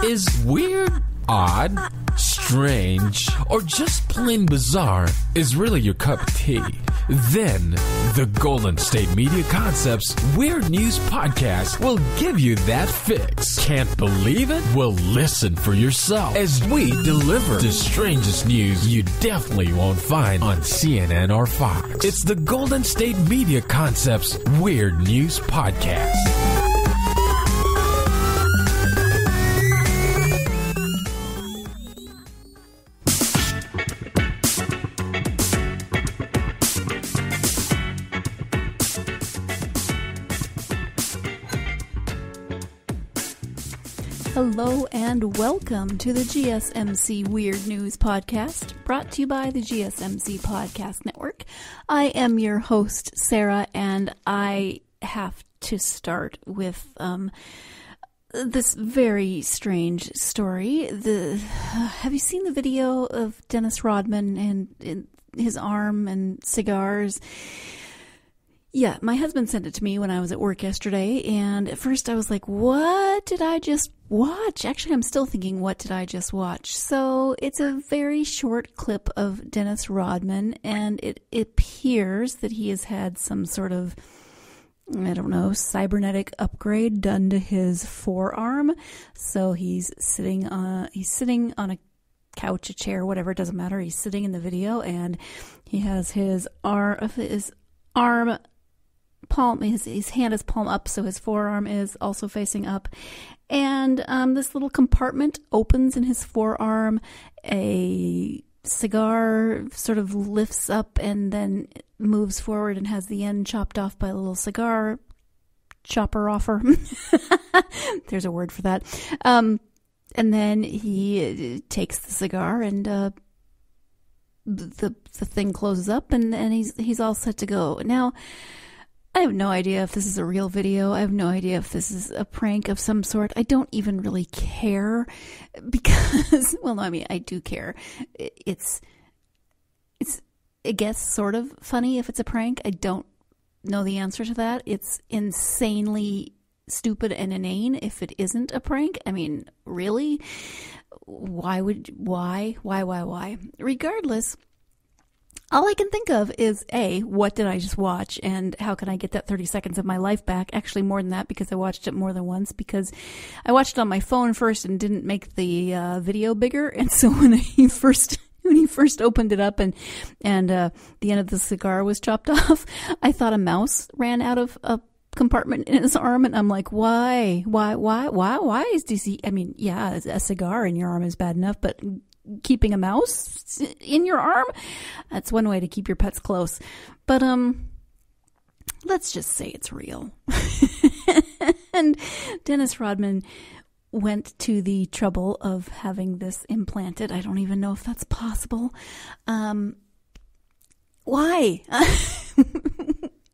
is weird, odd, strange, or just plain bizarre is really your cup of tea, then the Golden State Media Concepts Weird News Podcast will give you that fix. Can't believe it? Well, listen for yourself as we deliver the strangest news you definitely won't find on CNN or Fox. It's the Golden State Media Concepts Weird News Podcast. Hello and welcome to the GSMC Weird News Podcast, brought to you by the GSMC Podcast Network. I am your host, Sarah, and I have to start with this very strange story. Have you seen the video of Dennis Rodman and his arm and cigars? Yeah, my husband sent it to me when I was at work yesterday, and at first I was like, what did I just watch? Actually, I'm still thinking, what did I just watch? So it's a very short clip of Dennis Rodman, and it appears that he has had some sort of, I don't know, cybernetic upgrade done to his forearm. So he's sitting on a couch, a chair, whatever, it doesn't matter. He's sitting in the video, and he has his arm palm, his hand is palm up, so his forearm is also facing up, and this little compartment opens in his forearm. A cigar sort of lifts up and then moves forward and has the end chopped off by a little cigar chopper offer. There's a word for that. And then he takes the cigar, and the thing closes up, and he's all set to go. Now, I have no idea if this is a real video. I have no idea if this is a prank of some sort. I don't even really care because, well, no, I mean, I do care. It's, I guess, sort of funny if it's a prank. I don't know the answer to that. It's insanely stupid and inane if it isn't a prank. I mean, really? Why? Regardless, all I can think of is, A, what did I just watch, and how can I get that 30 seconds of my life back? Actually, more than that, because I watched it more than once, because I watched it on my phone first and didn't make the video bigger, and so when he first opened it up and the end of the cigar was chopped off, I thought a mouse ran out of a compartment in his arm, and I'm like, why is DC? I mean, yeah, a cigar in your arm is bad enough, but keeping a mouse in your arm, that's one way to keep your pets close. But let's just say it's real. And Dennis Rodman went to the trouble of having this implanted. I don't even know if that's possible. Why?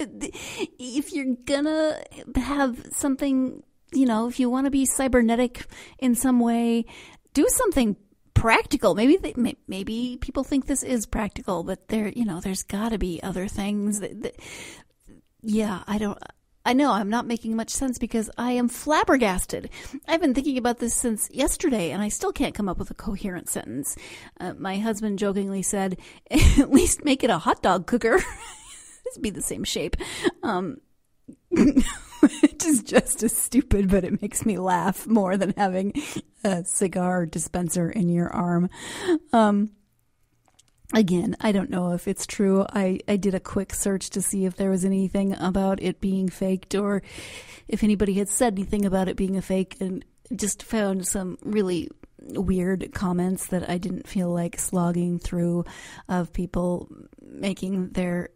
If you're gonna have something, if you want to be cybernetic in some way, do something practical. Maybe people think this is practical, but there's got to be other things I know I'm not making much sense because I am flabbergasted. I've been thinking about this since yesterday, and I still can't come up with a coherent sentence. My husband jokingly said, at least make it a hot dog cooker. This be the same shape. Which is just as stupid, but it makes me laugh more than having a cigar dispenser in your arm. Again, I don't know if it's true. I did a quick search to see if there was anything about it being faked or if anybody had said anything about it being a fake, and just found some really weird comments that I didn't feel like slogging through, of people making their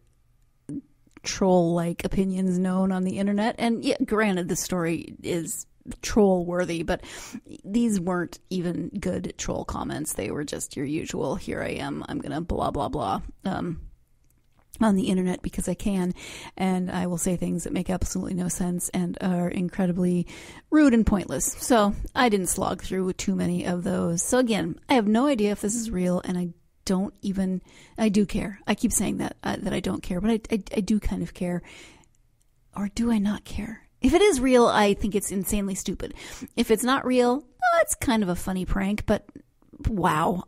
troll-like opinions known on the internet. And yeah, granted, the story is troll-worthy, but these weren't even good troll comments. They were just your usual, here I am, I'm gonna blah, blah, blah, on the internet because I can, and I will say things that make absolutely no sense and are incredibly rude and pointless. So I didn't slog through too many of those. So again, I have no idea if this is real, and I do care. I keep saying that I don't care, but I do kind of care. Or do I not care? If it is real, I think it's insanely stupid. If it's not real, it's kind of a funny prank, but wow.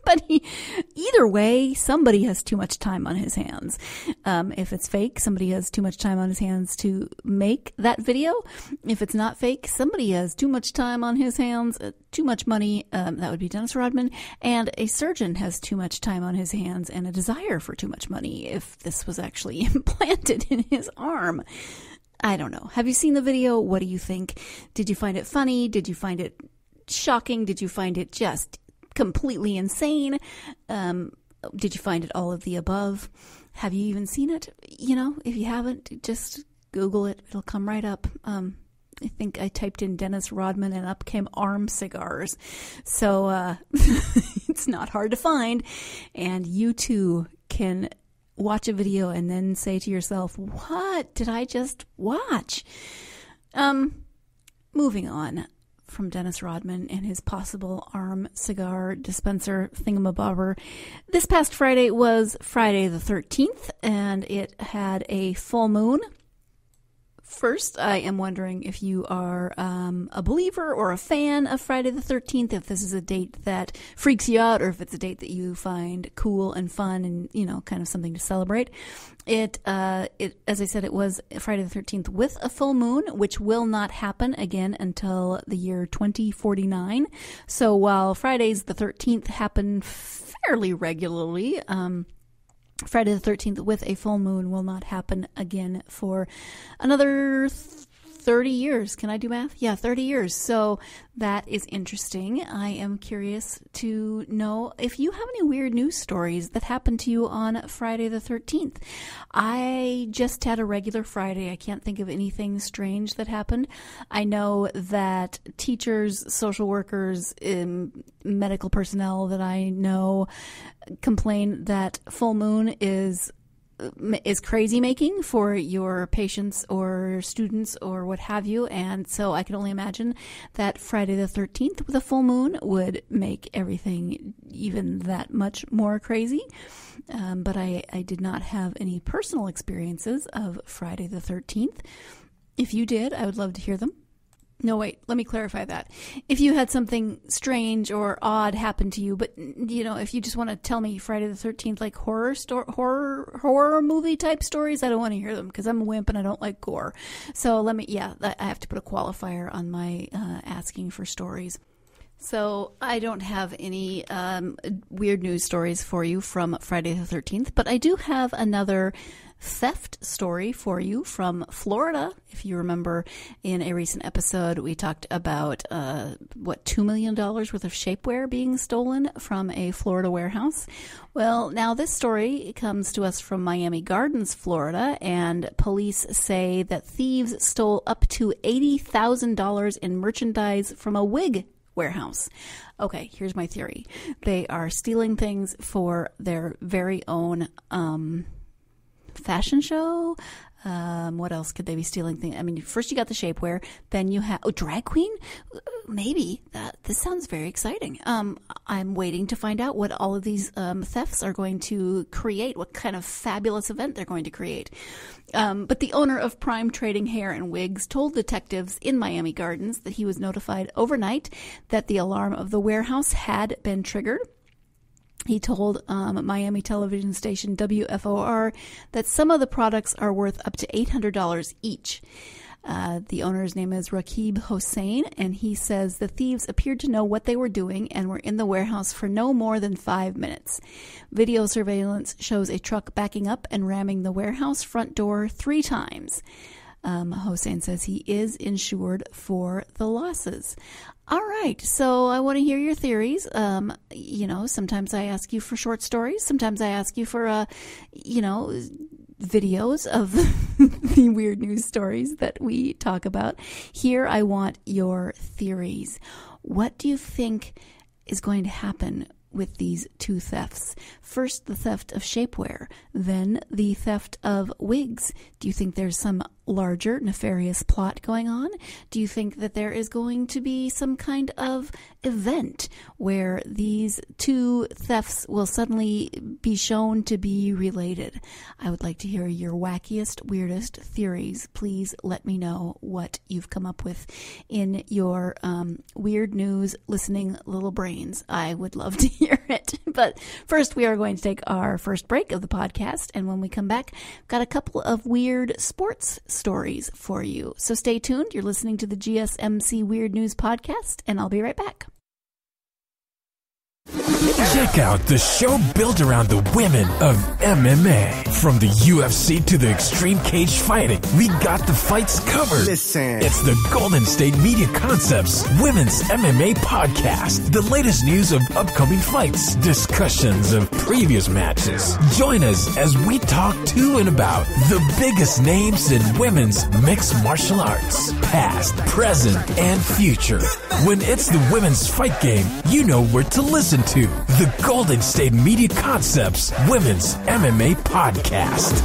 But either way, somebody has too much time on his hands. If it's fake, somebody has too much time on his hands to make that video. If it's not fake, somebody has too much time on his hands, too much money. That would be Dennis Rodman. And a surgeon has too much time on his hands and a desire for too much money if this was actually implanted in his arm. I don't know. Have you seen the video? What do you think? Did you find it funny? Did you find it shocking? Did you find it just completely insane? Did you find it all of the above? Have you even seen it? If you haven't, just Google it. It'll come right up. I think I typed in Dennis Rodman and up came arm cigars. So it's not hard to find. And you too can watch a video and then say to yourself, what did I just watch? Moving on from Dennis Rodman and his possible arm cigar dispenser thingamabobber. This past Friday was Friday the 13th, and it had a full moon. First, I am wondering if you are a believer or a fan of Friday the 13th, if this is a date that freaks you out or if it's a date that you find cool and fun and, kind of something to celebrate. It as I said, it was Friday the 13th with a full moon, which will not happen again until the year 2049. So while Fridays the 13th happen fairly regularly, Friday the 13th with a full moon will not happen again for another 30 years. Can I do math? Yeah, 30 years. So that is interesting. I am curious to know if you have any weird news stories that happened to you on Friday the 13th. I just had a regular Friday. I can't think of anything strange that happened. I know that teachers, social workers, medical personnel that I know complain that full moon is crazy making for your patients or students or what have you. And so I can only imagine that Friday the 13th with a full moon would make everything even that much more crazy. But I did not have any personal experiences of Friday the 13th. If you did, I would love to hear them. No, wait, let me clarify that. If you had something strange or odd happen to you, but, if you just want to tell me Friday the 13th, like horror movie type stories, I don't want to hear them because I'm a wimp and I don't like gore. So I have to put a qualifier on my asking for stories. So I don't have any weird news stories for you from Friday the 13th, but I do have another theft story for you from Florida. If you remember, in a recent episode, we talked about $2 million worth of shapewear being stolen from a Florida warehouse. Well, now this story comes to us from Miami Gardens, Florida, and police say that thieves stole up to $80,000 in merchandise from a wig warehouse. Okay, here's my theory. They are stealing things for their very own fashion show. What else could they be stealing things? I mean, first you got the shapewear, then you have drag queen. Maybe this sounds very exciting. I'm waiting to find out what all of these thefts are going to create, what kind of fabulous event they're going to create. But the owner of Prime Trading Hair and Wigs told detectives in Miami Gardens that he was notified overnight that the alarm of the warehouse had been triggered. He told Miami television station WFOR that some of the products are worth up to $800 each. The owner's name is Rakib Hossein, and he says the thieves appeared to know what they were doing and were in the warehouse for no more than 5 minutes. Video surveillance shows a truck backing up and ramming the warehouse front door 3 times. Hossein says he is insured for the losses. All right, so I want to hear your theories. Sometimes I ask you for short stories. Sometimes I ask you for, videos of the weird news stories that we talk about. Here, I want your theories. What do you think is going to happen with these 2 thefts? First, the theft of shapewear, then the theft of wigs. Do you think there's some larger nefarious plot going on? Do you think that there is going to be some kind of event where these two thefts will suddenly be shown to be related? I would like to hear your wackiest, weirdest theories. Please let me know what you've come up with in your weird news listening little brains. I would love to hear it. But first, we are going to take our first break of the podcast, and when we come back, I've got a couple of weird sports stories for you. So stay tuned. You're listening to the GSMC Weird News Podcast, and I'll be right back. Check out the show built around the women of MMA. From the UFC to the extreme cage fighting, we got the fights covered. Listen. It's the Golden State Media Concepts Women's MMA Podcast. The latest news of upcoming fights, discussions of previous matches. Join us as we talk to and about the biggest names in women's mixed martial arts. Past, present, and future. When it's the women's fight game, you know where to listen to the Golden State Media Concepts Women's MMA Podcast.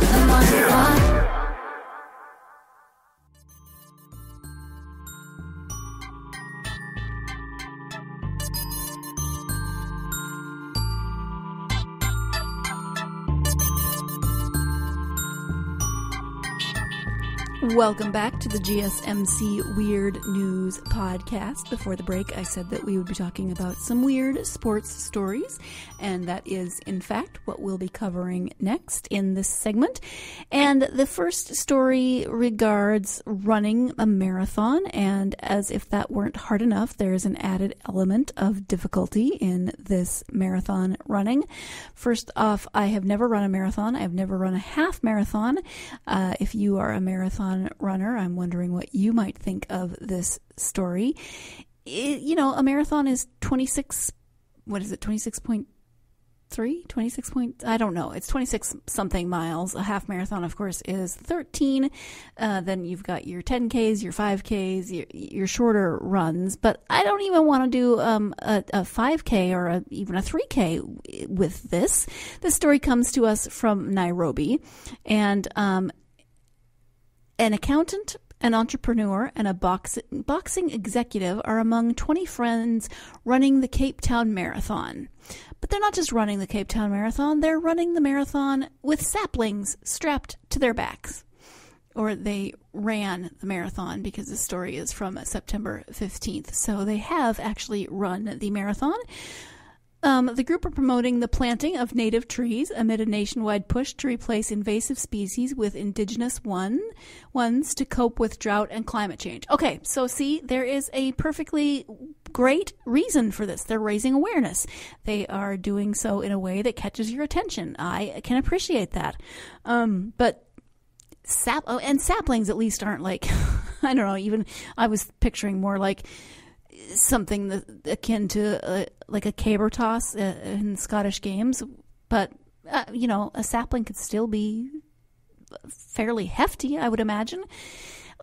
Welcome back to the GSMC Weird News Podcast. Before the break, I said that we would be talking about some weird sports stories, and that is, in fact, what we'll be covering next in this segment. And the first story regards running a marathon, and as if that weren't hard enough, there's an added element of difficulty in this marathon running. First off, I have never run a marathon. I've never run a half marathon. If you are a marathon runner, I'm wondering what you might think of this story. A marathon is 26, what is it, 26.3? 26 point, I don't know. It's 26 something miles. A half marathon, of course, is 13. Then you've got your 10Ks, your 5Ks, your shorter runs. But I don't even want to do a 5K or even a 3K with this. This story comes to us from Nairobi. And an accountant, an entrepreneur, and a boxing executive are among 20 friends running the Cape Town Marathon. But they're not just running the Cape Town Marathon, they're running the marathon with saplings strapped to their backs. Or they ran the marathon, because the story is from September 15th. So they have actually run the marathon. The group are promoting the planting of native trees amid a nationwide push to replace invasive species with indigenous ones to cope with drought and climate change. Okay, so see, there is a perfectly great reason for this. They're raising awareness. They are doing so in a way that catches your attention. I can appreciate that. But saplings at least aren't like, I don't know, even I was picturing more like something akin to like a caber toss in Scottish games, but a sapling could still be fairly hefty, I would imagine.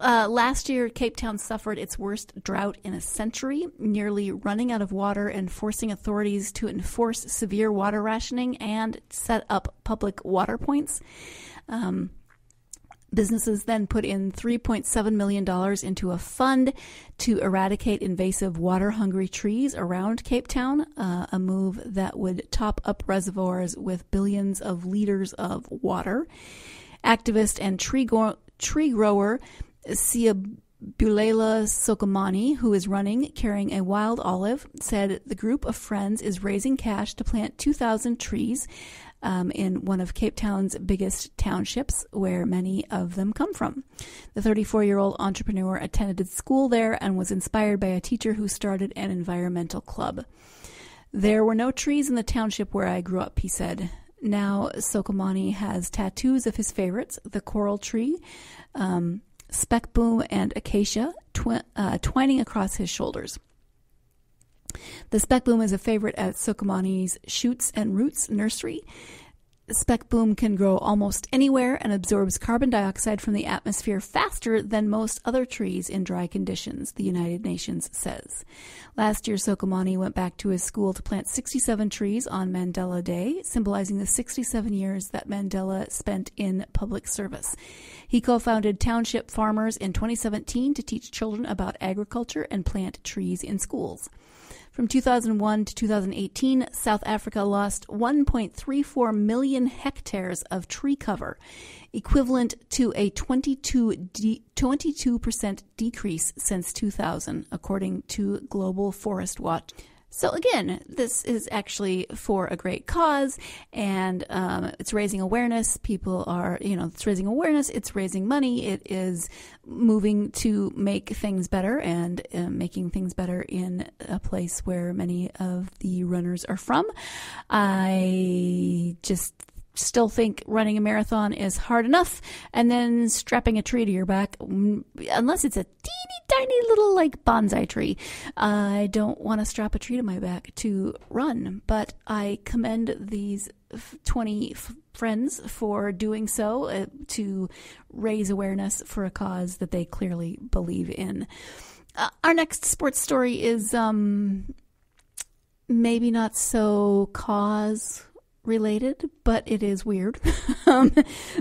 Last year, Cape Town suffered its worst drought in a century, nearly running out of water and forcing authorities to enforce severe water rationing and set up public water points. Businesses then put in $3.7 million into a fund to eradicate invasive water-hungry trees around Cape Town, a move that would top up reservoirs with billions of liters of water. Activist and tree grower Siabulela Sokomani, who is running carrying a wild olive, said the group of friends is raising cash to plant 2,000 trees in one of Cape Town's biggest townships, where many of them come from. The 34-year-old entrepreneur attended school there and was inspired by a teacher who started an environmental club. There were no trees in the township where I grew up, he said. Now Sokomani has tattoos of his favorites, the coral tree, speckboom, and acacia, twining across his shoulders. The speckboom is a favorite at Sokomani's Shoots and Roots nursery. Speck boom can grow almost anywhere and absorbs carbon dioxide from the atmosphere faster than most other trees in dry conditions, the United Nations says. Last year, Sokomani went back to his school to plant 67 trees on Mandela Day, symbolizing the 67 years that Mandela spent in public service. He co-founded Township Farmers in 2017 to teach children about agriculture and plant trees in schools. From 2001 to 2018, South Africa lost 1.34 million hectares of tree cover, equivalent to a 22% decrease since 2000, according to Global Forest Watch. So again, this is actually for a great cause, and it's raising awareness. People are, it's raising awareness, it's raising money, it is moving to make things better and making things better in a place where many of the runners are from. I just still think running a marathon is hard enough, and then strapping a tree to your back, unless it's a teeny tiny little bonsai tree. I don't want to strap a tree to my back to run, but I commend these 20 friends for doing so to raise awareness for a cause that they clearly believe in. Our next sports story is maybe not so cause related, but it is weird.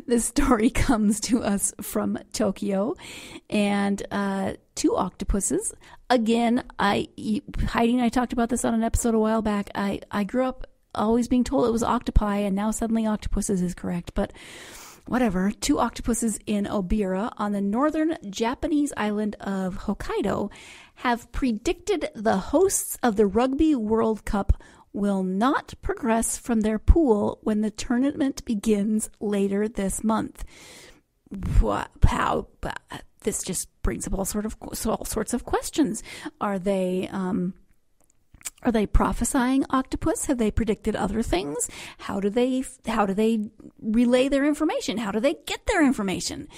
This story comes to us from Tokyo, and 2 octopuses. Again, Heidi and I talked about this on an episode a while back. I grew up always being told it was octopi, and now suddenly octopuses is correct, but whatever. 2 octopuses in Obira on the northern Japanese island of Hokkaido have predicted the hosts of the Rugby World Cup will not progress from their pool when the tournament begins later this month. How? This just brings up all sorts of questions. Are they prophesying octopus? Have they predicted other things? How do they relay their information? How do they get their information?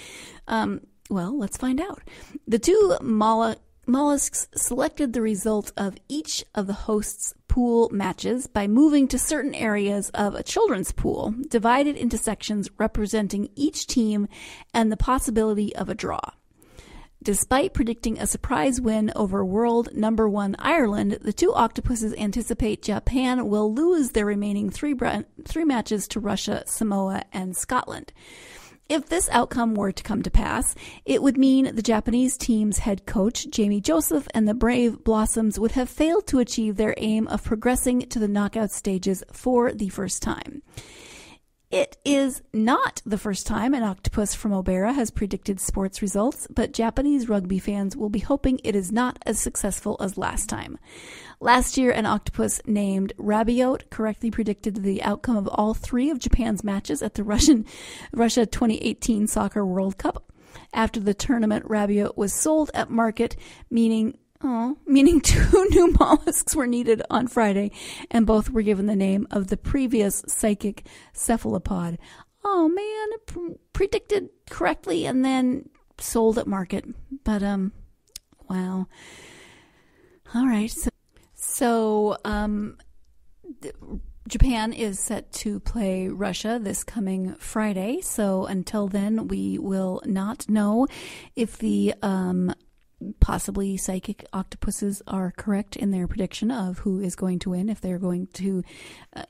Well, let's find out. The 2 mollusks selected the result of each of the hosts' pool matches by moving to certain areas of a children's pool, divided into sections representing each team and the possibility of a draw. Despite predicting a surprise win over world number 1 Ireland, the 2 octopuses anticipate Japan will lose their remaining 3 matches to Russia, Samoa, and Scotland. If this outcome were to come to pass, it would mean the Japanese team's head coach, Jamie Joseph, and the Brave Blossoms would have failed to achieve their aim of progressing to the knockout stages for the first time. It is not the first time an octopus from Obera has predicted sports results, but Japanese rugby fans will be hoping it is not as successful as last time. Last year, an octopus named Rabiot correctly predicted the outcome of all 3 of Japan's matches at the Russia 2018 Soccer World Cup. After the tournament, Rabiot was sold at market, meaning 2 new mollusks were needed on Friday, and both were given the name of the previous psychic cephalopod. Oh man, predicted correctly and then sold at market. But wow. All right. So Japan is set to play Russia this coming Friday. So until then, we will not know if the possibly psychic octopuses are correct in their prediction of who is going to win. If they're going to,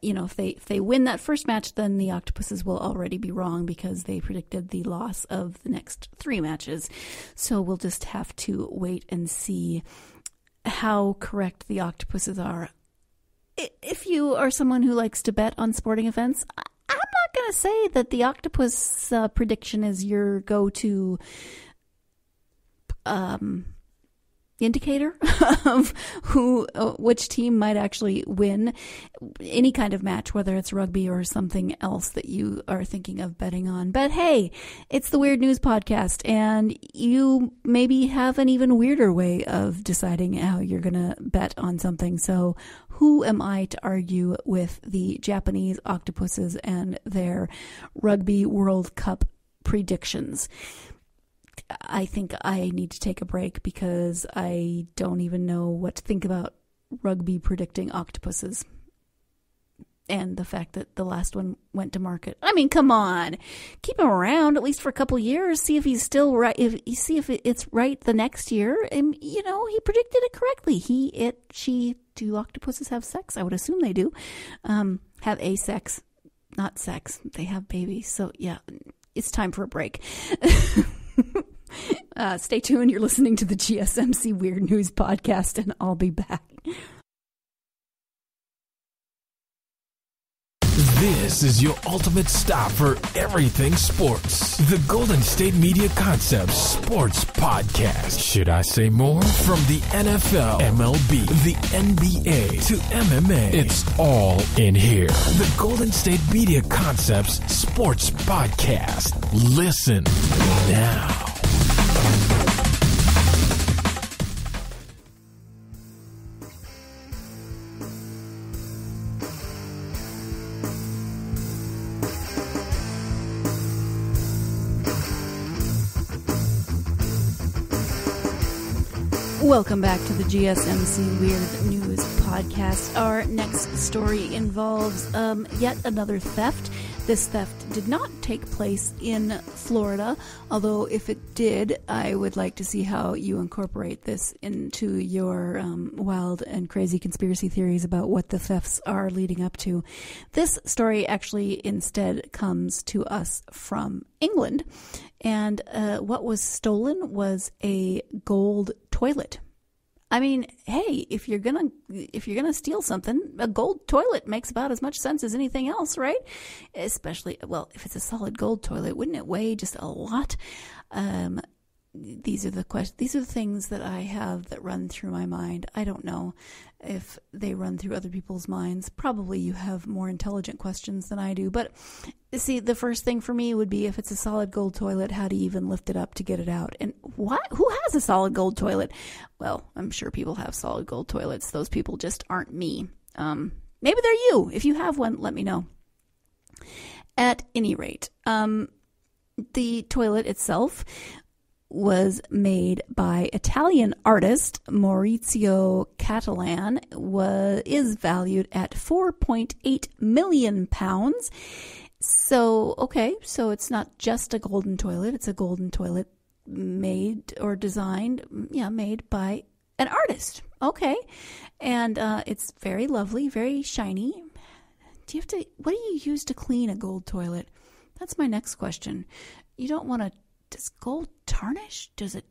if they win that first match, then the octopuses will already be wrong because they predicted the loss of the next 3 matches. So we'll just have to wait and see how correct the octopuses are. If you are someone who likes to bet on sporting events, I'm not going to say that the octopus prediction is your go-to indicator of which team might actually win any kind of match, whether it's rugby or something else that you are thinking of betting on. But hey, it's the Weird News Podcast, and you maybe have an even weirder way of deciding how you're going to bet on something. So who am I to argue with the Japanese octopuses and their Rugby World Cup predictions? I think I need to take a break because I don't even know what to think about rugby predicting octopuses. and the fact that the last one went to market. I mean, come on, keep him around at least for a couple years. See if he's still right. If it's right the next year, and he predicted it correctly. Do octopuses have sex? I would assume they do. Have asex, not sex. They have babies. So yeah, it's time for a break. Stay tuned. You're listening to the GSMC Weird News Podcast, and I'll be back. This is your ultimate stop for everything sports. The Golden State Media Concepts Sports Podcast. Should I say more? From the NFL, MLB, the NBA to MMA, it's all in here. The Golden State Media Concepts Sports Podcast. Listen now. Welcome back to the GSMC Weird News Podcast. Our next story involves yet another theft. This theft did not take place in Florida, although if it did, I would like to see how you incorporate this into your wild and crazy conspiracy theories about what the thefts are leading up to. This story actually instead comes to us from England, and what was stolen was a gold toilet. I mean, hey, if you're gonna steal something, a gold toilet makes about as much sense as anything else, right? Especially, well, if it's a solid gold toilet, wouldn't it weigh just a lot? These are the questions. These are the things that I have that run through my mind. I don't know if they run through other people's minds. Probably you have more intelligent questions than I do. But see, the first thing for me would be, if it's a solid gold toilet, how do you even lift it up to get it out? And what? Who has a solid gold toilet? Well, I'm sure people have solid gold toilets. Those people just aren't me. Maybe they're you. If you have one, let me know. At any rate, the toilet itself was made by Italian artist Maurizio Catalan, is valued at £4.8 million. So, okay, so it's not just a golden toilet, it's a golden toilet made or designed, made by an artist. Okay. And it's very lovely, very shiny. What do you use to clean a gold toilet? That's my next question. You don't want to. Does gold tarnish? Does it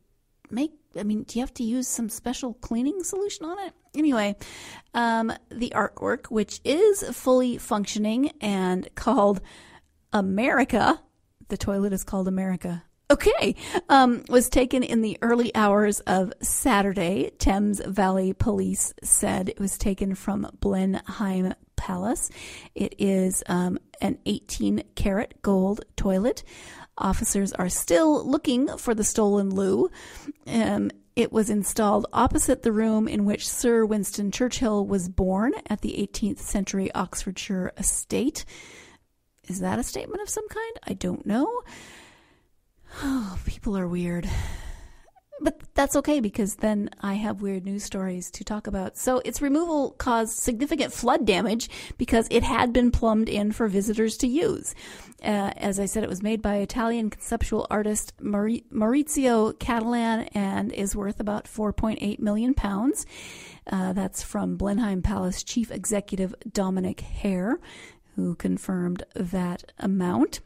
do you have to use some special cleaning solution on it? Anyway, the artwork, which is fully functioning and called America, the toilet is called America. Okay, was taken in the early hours of Saturday. Thames Valley Police said it was taken from Blenheim Palace. It is an 18-karat gold toilet. Officers are still looking for the stolen loo. It was installed opposite the room in which Sir Winston Churchill was born at the 18th century Oxfordshire estate. Is that a statement of some kind? I don't know. Oh, people are weird. But that's okay, because then I have weird news stories to talk about. So its removal caused significant flood damage because it had been plumbed in for visitors to use. As I said, it was made by Italian conceptual artist Maurizio Catalan and is worth about £4.8 million. That's from Blenheim Palace Chief Executive Dominic Hare, who confirmed that amount.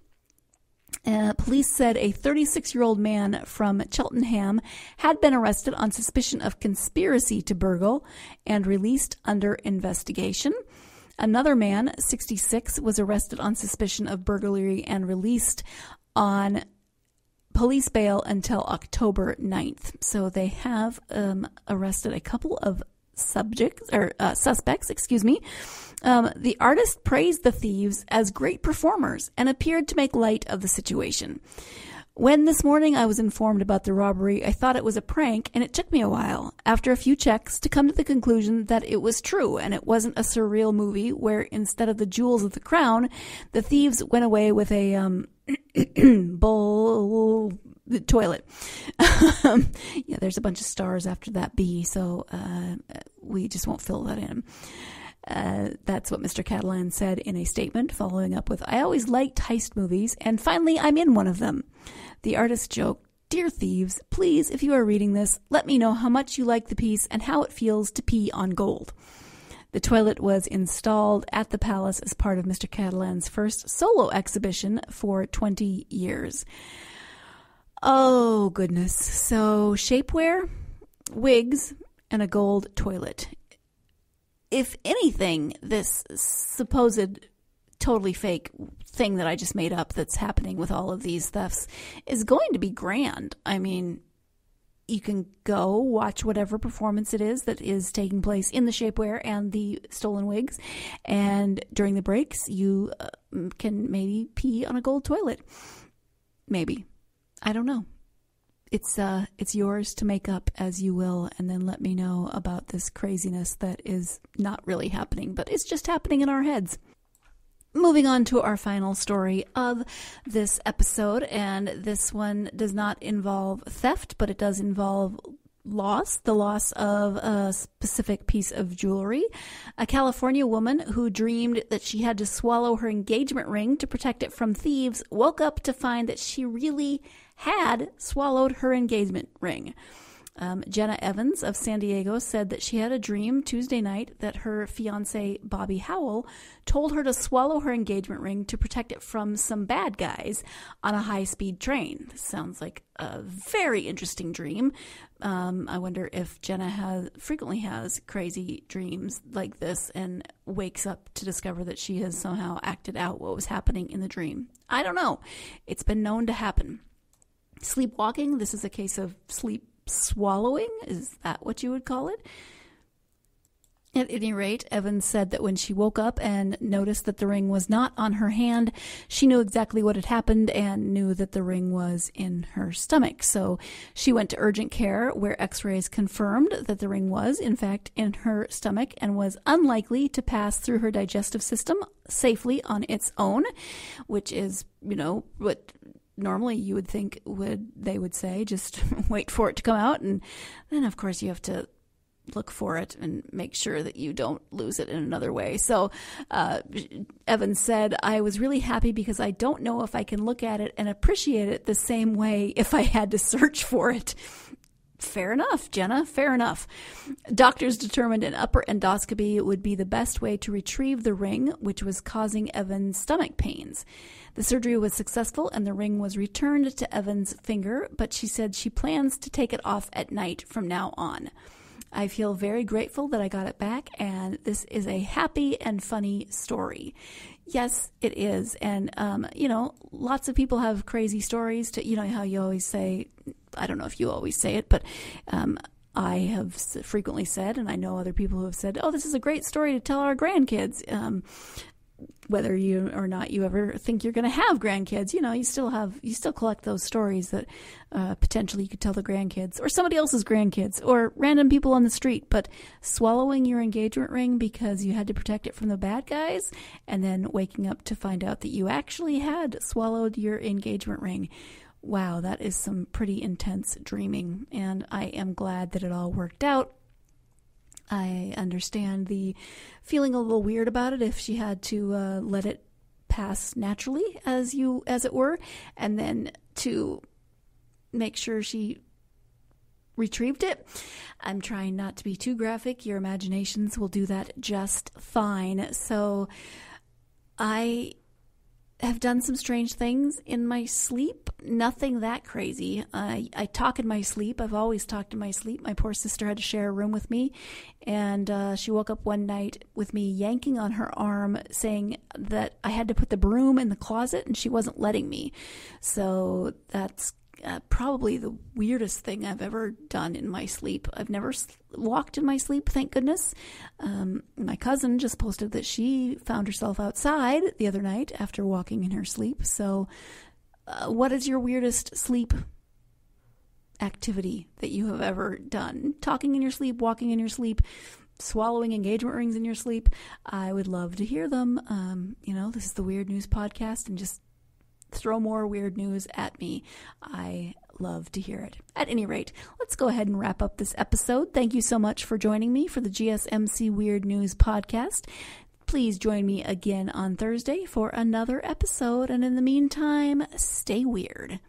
Police said a 36-year-old man from Cheltenham had been arrested on suspicion of conspiracy to burgle and released under investigation. Another man, 66, was arrested on suspicion of burglary and released on police bail until October 9th. So they have arrested a couple of suspects. The artist praised the thieves as great performers and appeared to make light of the situation. When this morning I was informed about the robbery, I thought it was a prank, and it took me a while, after a few checks, to come to the conclusion that it was true and it wasn't a surreal movie where instead of the jewels of the crown, the thieves went away with a bowl toilet. Yeah, there's a bunch of stars after that B, so we just won't fill that in. That's what Mr. Catalan said in a statement, following up with, "I always liked heist movies, and finally I'm in one of them." The artist joked, "Dear thieves, please, if you are reading this, let me know how much you like the piece and how it feels to pee on gold." The toilet was installed at the palace as part of Mr. Catalan's first solo exhibition for 20 years. Oh, goodness. So, shapewear, wigs, and a gold toilet. If anything, this supposed totally fake thing that I just made up that's happening with all of these thefts is going to be grand. I mean, you can go watch whatever performance it is that is taking place in the shapewear and the stolen wigs, and during the breaks, you can maybe pee on a gold toilet. Maybe. I don't know. It's yours to make up as you will, and then let me know about this craziness that is not really happening, but it's just happening in our heads. Moving on to our final story of this episode, and this one does not involve theft, but it does involve loss, the loss of a specific piece of jewelry. A California woman who dreamed that she had to swallow her engagement ring to protect it from thieves woke up to find that she really had swallowed her engagement ring. Jenna Evans of San Diego said that she had a dream Tuesday night that her fiancé, Bobby Howell, told her to swallow her engagement ring to protect it from some bad guys on a high-speed train. This sounds like a very interesting dream. I wonder if Jenna frequently has crazy dreams like this and wakes up to discover that she has somehow acted out what was happening in the dream. I don't know. It's been known to happen. Sleepwalking, this is a case of sleep swallowing? Is that what you would call it? At any rate, Evans said that when she woke up and noticed that the ring was not on her hand, she knew exactly what had happened and knew that the ring was in her stomach. So she went to urgent care where x-rays confirmed that the ring was, in fact, in her stomach and was unlikely to pass through her digestive system safely on its own, which is, what normally you would think they would say, just wait for it to come out. And then, of course, you have to look for it and make sure that you don't lose it in another way. So Evans said, "I was really happy because I don't know if I can look at it and appreciate it the same way if I had to search for it." Fair enough, Jenna, fair enough. Doctors determined an upper endoscopy would be the best way to retrieve the ring, which was causing Evans stomach pains. The surgery was successful and the ring was returned to Evans' finger, but she said she plans to take it off at night from now on. "I feel very grateful that I got it back, and this is a happy and funny story." Yes, it is. And, lots of people have crazy stories to, how you always say, I don't know if you always say it, but I have frequently said, and I know other people who have said, "Oh, this is a great story to tell our grandkids." Whether you or not you ever think you're going to have grandkids, you still collect those stories that potentially you could tell the grandkids or somebody else's grandkids or random people on the street. But swallowing your engagement ring because you had to protect it from the bad guys and then waking up to find out that you actually had swallowed your engagement ring. Wow, that is some pretty intense dreaming, and I am glad that it all worked out. I understand the feeling a little weird about it if she had to let it pass naturally, as it were, and then to make sure she retrieved it. I'm trying not to be too graphic. Your imaginations will do that just fine. So I have done some strange things in my sleep. Nothing that crazy. I talk in my sleep. I've always talked in my sleep. My poor sister had to share a room with me, and she woke up one night with me yanking on her arm, saying that I had to put the broom in the closet, and she wasn't letting me. So that's probably the weirdest thing I've ever done in my sleep. I've never walked in my sleep, thank goodness. My cousin just posted that she found herself outside the other night after walking in her sleep. So what is your weirdest sleep activity that you have ever done? Talking in your sleep, walking in your sleep, swallowing engagement rings in your sleep? I would love to hear them. This is the Weird News Podcast, and just throw more weird news at me. I love to hear it. At any rate, let's go ahead and wrap up this episode. Thank you so much for joining me for the GSMC Weird News Podcast. Please join me again on Thursday for another episode, and in the meantime, stay weird.